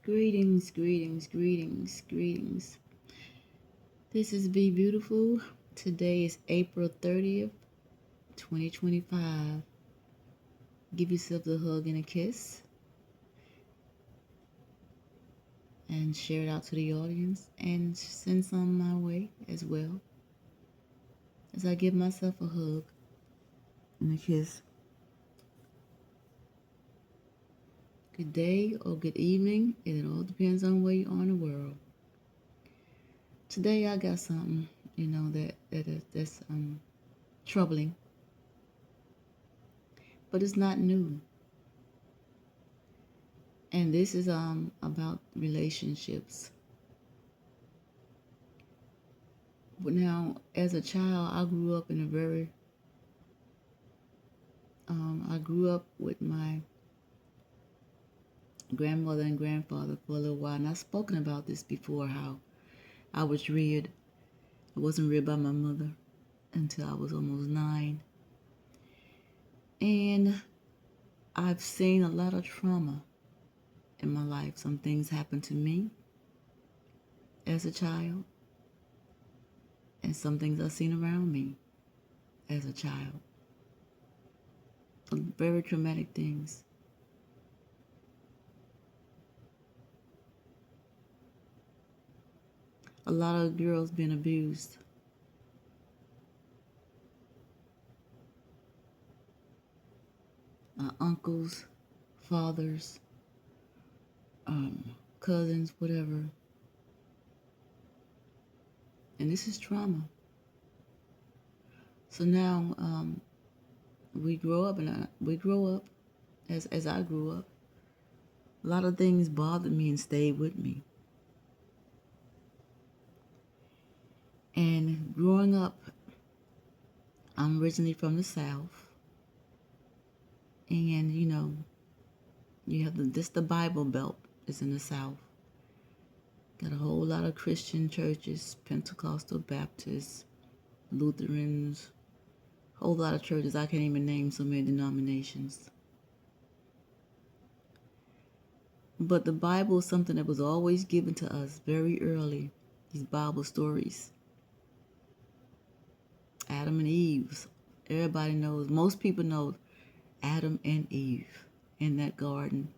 Greetings, greetings, greetings, greetings. This is Be Beautiful. Today is April 30th, 2025. Give yourself a hug and a kiss and share it out to the audience and send some my way as well as I give myself a hug and a kiss. Good day or good evening. It all depends on where you are in the world. Today I got something, that's troubling, but it's not new. And this is about relationships. But now, as a child, I grew up I grew up with my grandmother and grandfather for a little while, and I've spoken about this before, how I was reared. I wasn't reared by my mother until I was almost 9. And I've seen a lot of trauma in my life. Some things happened to me as a child, and some things I've seen around me as a child. Some very traumatic things. A lot of girls been abused. Uncles, fathers, cousins, whatever. And this is trauma. So now we grow up, as I grew up. A lot of things bothered me and stayed with me. And growing up, I'm originally from the South, and you have the Bible Belt is in the South. Got a whole lot of Christian churches, Pentecostal, Baptists, Lutherans, a whole lot of churches. I can't even name so many denominations. But the Bible is something that was always given to us very early. These Bible stories. Adam and Eve. Everybody knows. Most people know Adam and Eve in that garden.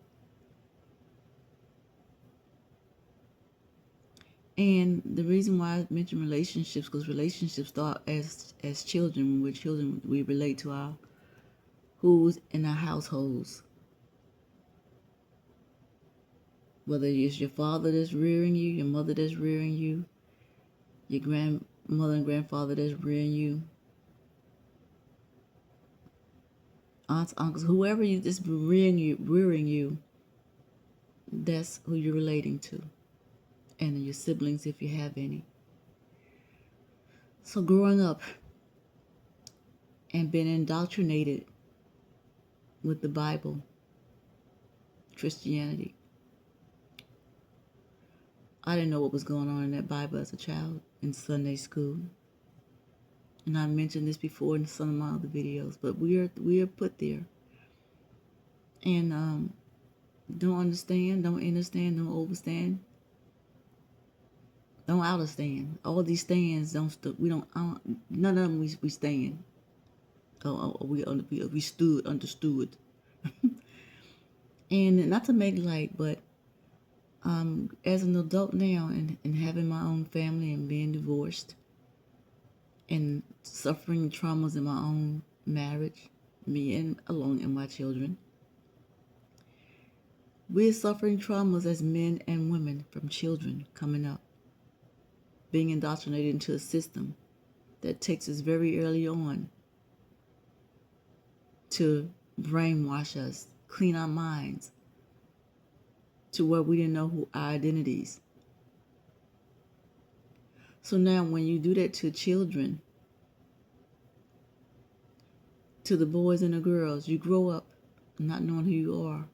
And the reason why I mention relationships, because relationships start as children. When we're children, we relate to our who's in our households. Whether it's your father that's rearing you, your mother that's rearing you, your grandmother and grandfather that's rearing you, aunts, uncles, whoever you just rearing you, that's who you're relating to. And your siblings, if you have any. So growing up and being indoctrinated with the Bible, Christianity, I didn't know what was going on in that Bible as a child in Sunday school. And I mentioned this before in some of my other videos, but we are put there. And don't understand, don't understand, don't overstand, don't understand. All these stands none of them we stand. We understood. And not to make light, but as an adult now and having my own family and being divorced and suffering traumas in my own marriage, me and alone and my children, we're suffering traumas as men and women from children coming up, being indoctrinated into a system that takes us very early on to brainwash us, clean our minds, to where we didn't know who our identities. So now when you do that to children, to the boys and the girls, you grow up not knowing who you are,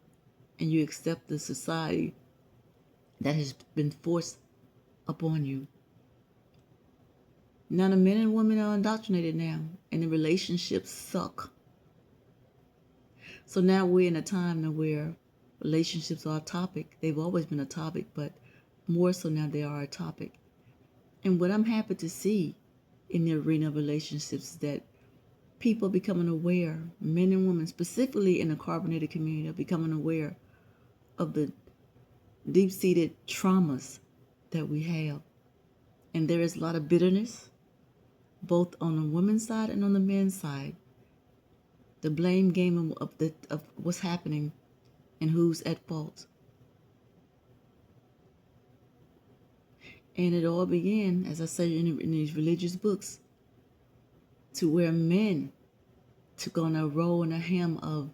and you accept the society that has been forced upon you. Now the men and women are indoctrinated now, and the relationships suck. So now we're in a time where Relationships are a topic. They've always been a topic, but more so now they are a topic. And what I'm happy to see in the arena of relationships is that people are becoming aware, men and women, specifically in the carbonated community, are becoming aware of the deep-seated traumas that we have. And there is a lot of bitterness, both on the women's side and on the men's side. The blame game of what's happening and who's at fault. And it all began, as I say in these religious books, to where men took on a role and a hem of,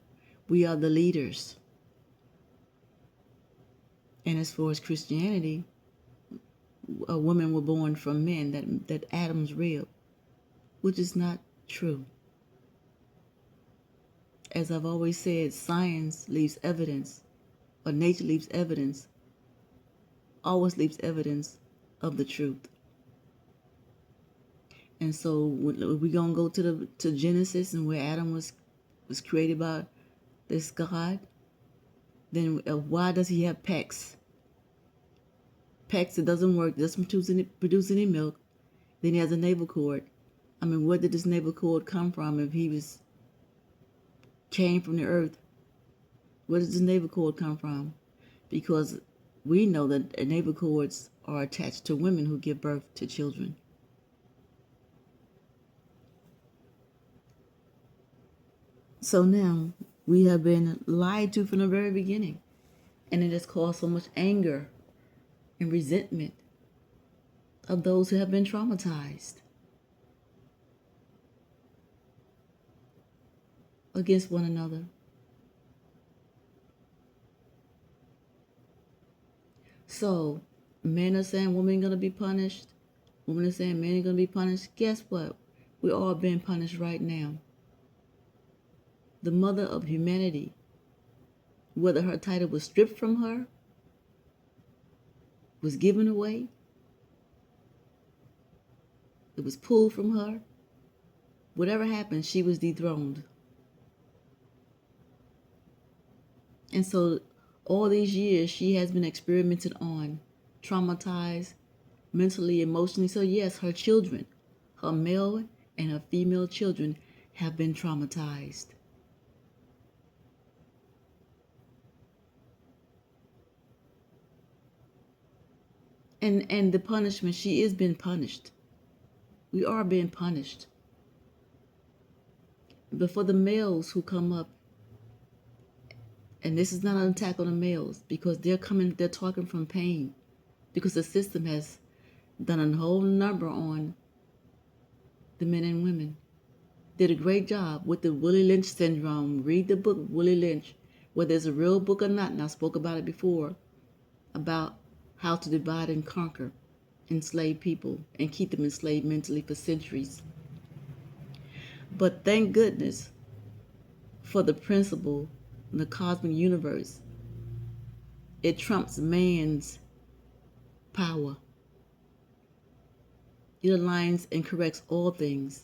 we are the leaders. And as far as Christianity, women were born from men, that Adam's rib, which is not true. As I've always said, science leaves evidence, or nature leaves evidence, always leaves evidence of the truth. And so we're going to go to Genesis and where Adam was created by this God. Then why does he have pecs? Pecs, it doesn't work, it doesn't produce any milk. Then he has a navel cord. I mean, where did this navel cord come from if he came from the earth? Where does this navel cord come from? Because we know that navel cords are attached to women who give birth to children. So now we have been lied to from the very beginning, and it has caused so much anger and resentment of those who have been traumatized against one another. So men are saying women are going to be punished. Women are saying men are going to be punished. Guess what? We're all being punished right now. The mother of humanity, whether her title was stripped from her, was given away, it was pulled from her, whatever happened, she was dethroned. And so all these years she has been experimented on, traumatized, mentally, emotionally. So yes, her children, her male and her female children, have been traumatized. And the punishment, she is being punished. We are being punished. But for the males who come up, and this is not an attack on the males, because they're talking from pain, because the system has done a whole number on the men and women. Did a great job with the Willie Lynch syndrome. Read the book Willie Lynch, whether it's a real book or not, and I spoke about it before, about how to divide and conquer enslaved people and keep them enslaved mentally for centuries. But thank goodness for the principle in the cosmic universe. It trumps man's power. It aligns and corrects all things.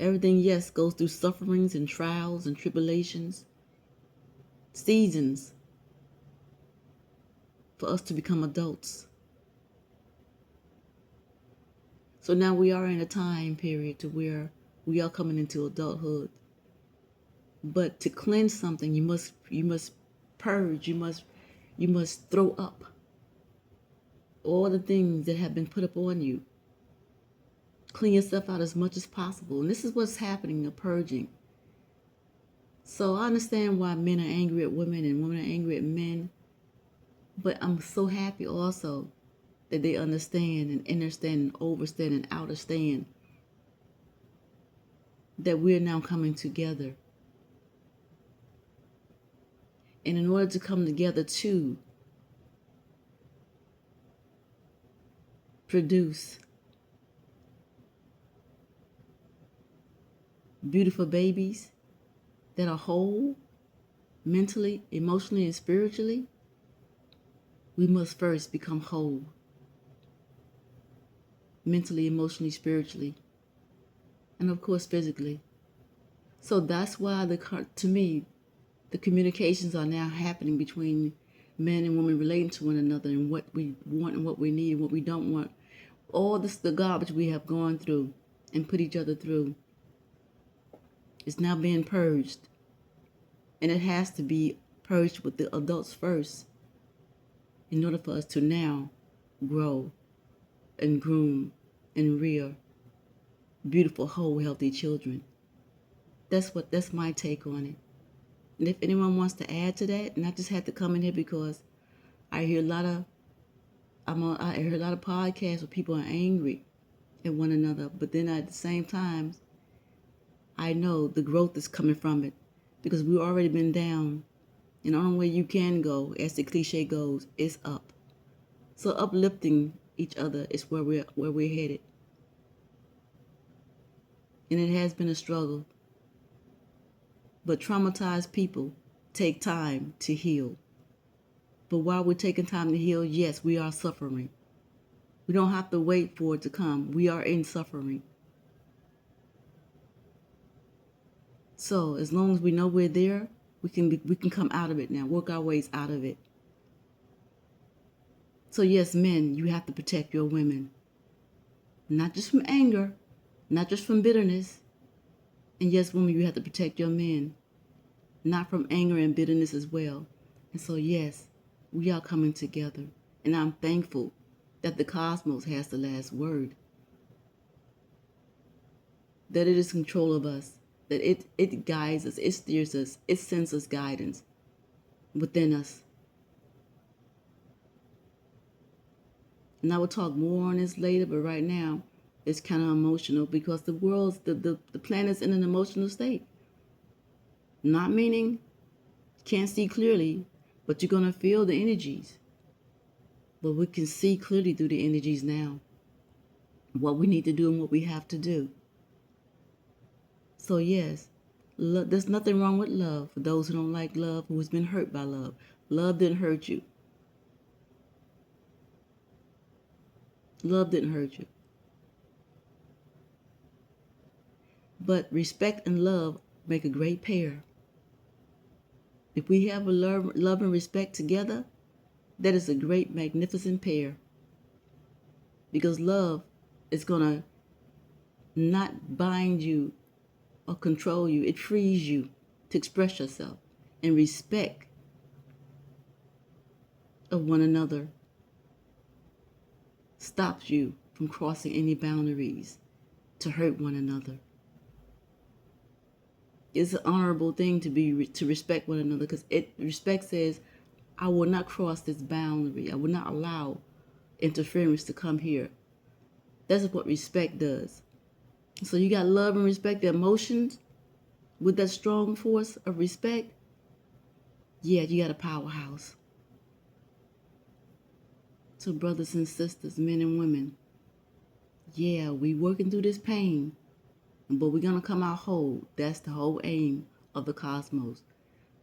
Everything, yes, goes through sufferings and trials and tribulations, seasons for us to become adults. So now we are in a time period to where we are coming into adulthood. But to cleanse something, you must purge, you must throw up all the things that have been put upon you. Clean yourself out as much as possible. And this is what's happening, the purging. So I understand why men are angry at women and women are angry at men. But I'm so happy also that they understand and understand and overstand and understand that we're now coming together. And in order to come together to produce beautiful babies that are whole, mentally, emotionally, and spiritually, we must first become whole, mentally, emotionally, spiritually, and of course physically. So that's why to me, The communications are now happening between men and women relating to one another and what we want and what we need and what we don't want. All this, the garbage we have gone through and put each other through is now being purged. And it has to be purged with the adults first in order for us to now grow and groom and rear beautiful, whole, healthy children. That's my take on it. And if anyone wants to add to that, and I just had to come in here because I hear a lot of I hear a lot of podcasts where people are angry at one another, but then at the same time, I know the growth is coming from it because we've already been down, and the only way you can go, as the cliche goes, is up. So uplifting each other is where we're headed, and it has been a struggle. But traumatized people take time to heal. But while we're taking time to heal, yes, we are suffering. We don't have to wait for it to come. We are in suffering. So as long as we know we're there, we can come out of it now, work our ways out of it. So yes, men, you have to protect your women. Not just from anger, not just from bitterness. And yes, women, you have to protect your men, not from anger and bitterness as well. And so yes, we are coming together. And I'm thankful that the cosmos has the last word. That it is control of us. That it guides us, it steers us, it sends us guidance within us. And I will talk more on this later, but right now it's kind of emotional because the planet's in an emotional state. Not meaning you can't see clearly, but you're going to feel the energies. But we can see clearly through the energies now what we need to do and what we have to do. So yes, there's nothing wrong with love for those who don't like love, who has been hurt by love. Love didn't hurt you. Love didn't hurt you. But respect and love make a great pair. If we have a love and respect together, that is a great, magnificent pair. Because love is going to not bind you or control you. It frees you to express yourself. And respect of one another stops you from crossing any boundaries to hurt one another. It's an honorable thing to respect one another, because respect says, I will not cross this boundary. I will not allow interference to come here. That's what respect does. So you got love and respect, the emotions, with that strong force of respect. Yeah, you got a powerhouse. So brothers and sisters, men and women, yeah, we working through this pain, but we're going to come out whole. That's the whole aim of the cosmos,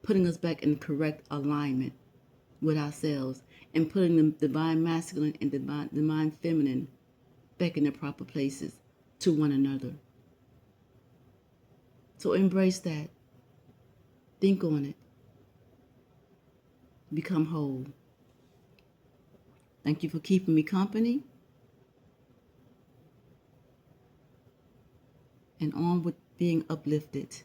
putting us back in correct alignment with ourselves and putting the divine masculine and divine feminine back in their proper places to one another. So embrace that. Think on it. Become whole. Thank you for keeping me company. And on with being uplifted.